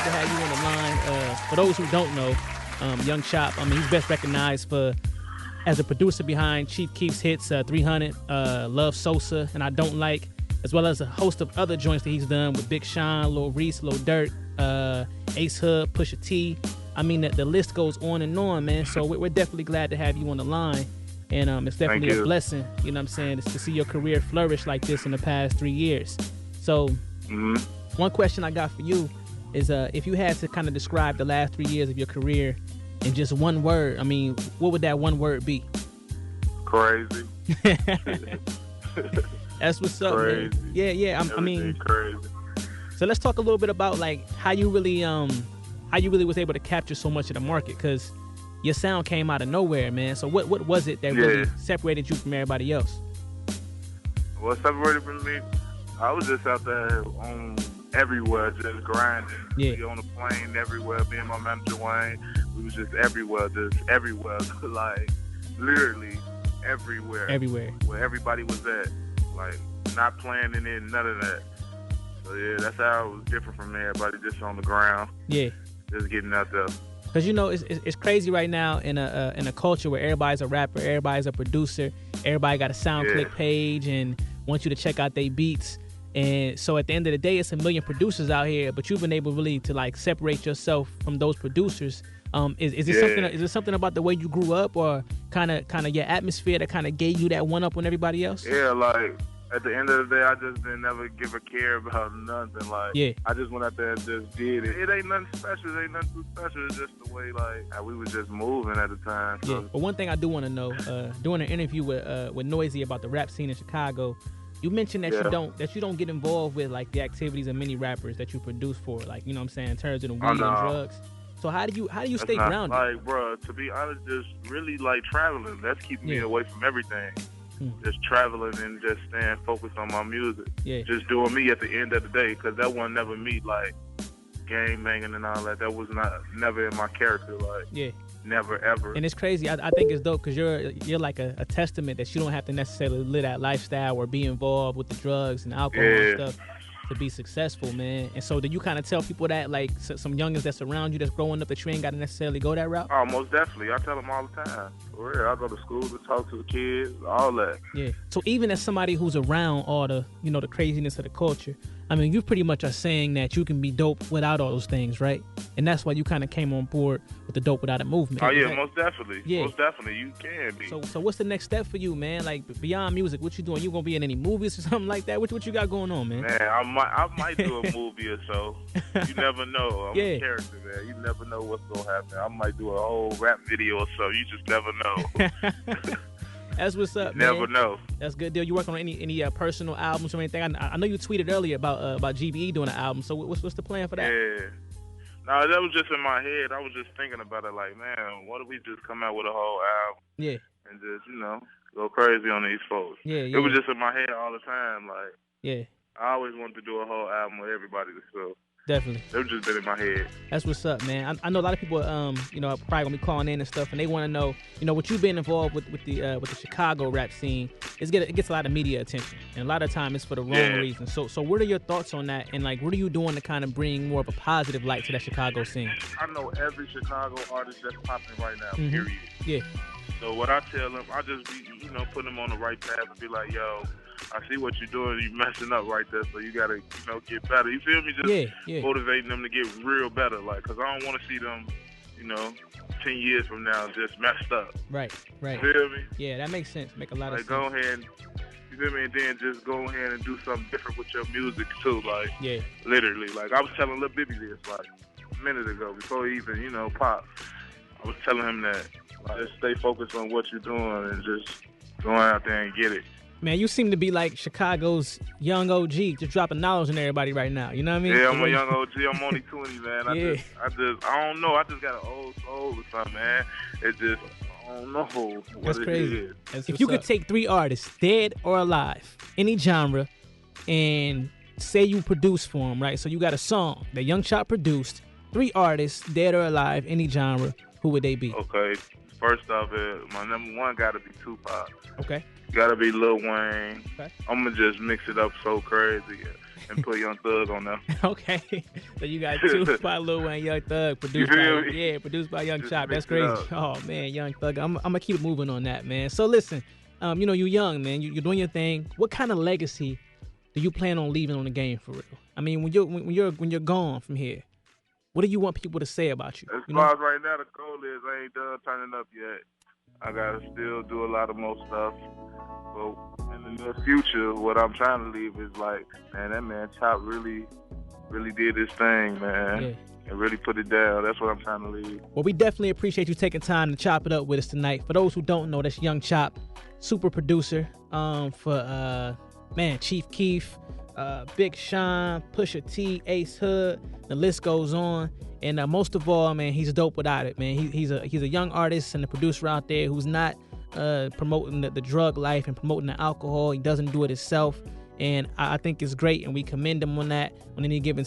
to have you on the line. For those who don't know, Young Chop, I mean, he's best recognized as a producer behind Chief Keef's hits 300, Love Sosa, and I Don't Like, as well as a host of other joints that he's done with Big Sean, Lil Reese, Lil Durk, Ace Hood, Pusha T. I mean, the list goes on and on, man. So we're definitely glad to have you on the line. And it's definitely a blessing, you know what I'm saying, to see your career flourish like this in the past 3 years. So one question I got for you is if you had to kind of describe the last 3 years of your career in just one word, I mean, what would that one word be? Crazy. That's what's up, crazy. Man. Yeah. I mean, crazy. So let's talk a little bit about like how you really was able to capture so much of the market, because your sound came out of nowhere, man. So what was it that really separated you from everybody else? What separated from me? I was just out there on everywhere, just grinding. Yeah. We on the plane everywhere. Me and my manager Wayne, we was just everywhere, like literally everywhere. Everywhere. Where everybody was at, like not planning it, none of that. So yeah, that's how it was different from everybody, just on the ground. Yeah. Just getting out there. Because, you know, it's crazy right now in a culture where everybody's a rapper, everybody's a producer, everybody got a SoundClick page and wants you to check out their beats. And so at the end of the day, it's a million producers out here, but you've been able really to like separate yourself from those producers. Is it something about the way you grew up, or kind of your atmosphere that kind of gave you that one up on everybody else? Yeah, like at the end of the day, I just didn't never give a care about nothing. Like, I just went out there and just did it. It ain't nothing special. It ain't nothing too special. It's just the way, like, how we was just moving at the time. So. Yeah. But one thing I do want to know, doing an interview with Noisy about the rap scene in Chicago, you mentioned that you don't get involved with like the activities of many rappers that you produce for, like, you know what I'm saying, in terms of the weed and drugs. So how do you stay grounded? Like, bro, to be honest, just really like traveling. That's keeping me away from everything. Just traveling and just staying focused on my music. Yeah. Just doing me at the end of the day, because that one never me like game banging and all that. That was never in my character. Like, never ever. And it's crazy. I think it's dope because you're like a testament that you don't have to necessarily live that lifestyle or be involved with the drugs and alcohol and stuff to be successful, man. And so do you kind of tell people that, like, some youngins that's around you that's growing up, that you ain't got to necessarily go that route? Oh, most definitely. I tell them all the time. For real. I go to school to talk to the kids, all that. Yeah. So even as somebody who's around all the, you know, the craziness of the culture, I mean, you pretty much are saying that you can be dope without all those things, right? And that's why you kind of came on board with the Dope Without a Movement. Oh, yeah, most definitely. Yeah. Most definitely. You can be. So what's the next step for you, man? Like, beyond music, what you doing? You going to be in any movies or something like that? What you got going on, man? Man, I might do a movie or so. You never know. I'm a character, man. You never know what's going to happen. I might do a whole rap video or so. You just never know. That's what's up, man. Never know. That's good deal. You working on any personal albums or anything? I know you tweeted earlier about GBE doing an album. So what's the plan for that? Yeah. No, that was just in my head. I was just thinking about it like, man, what if we just come out with a whole album? Yeah. And just, you know, go crazy on these folks. Yeah. It was just in my head all the time. Like, I always wanted to do a whole album with everybody. So definitely. It was just been in my head. That's what's up, man. I know a lot of people, you know, are probably gonna be calling in and stuff, and they want to know, you know, what you've been involved with the Chicago rap scene. It gets a lot of media attention, and a lot of time it's for the wrong reasons. So what are your thoughts on that? And like, what are you doing to kind of bring more of a positive light to that Chicago scene? I know every Chicago artist that's popping right now. Period. Yeah. So what I tell them, I just be, you know, putting them on the right path and be like, yo, I see what you're doing. You're messing up right there, so you gotta, you know, get better. You feel me? Just motivating them to get real better, like, cause I don't want to see them, you know, 10 years from now just messed up. Right. You feel me? Yeah, that makes sense. Make a lot of sense. Go ahead, you feel me, and then just go ahead and do something different with your music too. Like, literally, like I was telling Lil Bibby this like a minute ago before he even, you know, pop. I was telling him that just stay focused on what you're doing and just going out there and get it. Man, you seem to be like Chicago's young OG, just dropping knowledge on everybody right now. You know what I mean? Yeah, I'm a young OG. I'm only 20, man. I don't know. I just got an old soul or something, man. It just, I don't know what That's crazy. Is. If you could take 3 artists, dead or alive, any genre, and say you produce for them, right? So you got a song that Young Chop produced, 3 artists, dead or alive, any genre, who would they be? Okay. First off, my number one got to be Tupac. Okay. Gotta be Lil Wayne. Okay. I'm gonna just mix it up so crazy and put Young Thug on there. Okay. So you got two by Lil Wayne, Young Thug, produced by Young Chop. That's crazy. Oh man, Young Thug. I'm gonna keep moving on that, man. So listen, you know, you're young, man. You're doing your thing. What kind of legacy do you plan on leaving on the game for real? I mean, when you're gone from here, what do you want people to say about you? As far as right now, the goal is I ain't done turning up yet. I gotta still do a lot of more stuff. But in the near future, what I'm trying to leave is like, man, that man Chop really did his thing, man. Yeah. And really put it down. That's what I'm trying to leave. Well, we definitely appreciate you taking time to chop it up with us tonight. For those who don't know, that's Young Chop, super producer for Chief Keef, Big Sean, Pusha T, Ace Hood. The list goes on. And most of all, man, he's dope without it, man. He's a young artist and a producer out there who's not promoting the drug life and promoting the alcohol. He doesn't do it himself. And I think it's great, and we commend him on that on any given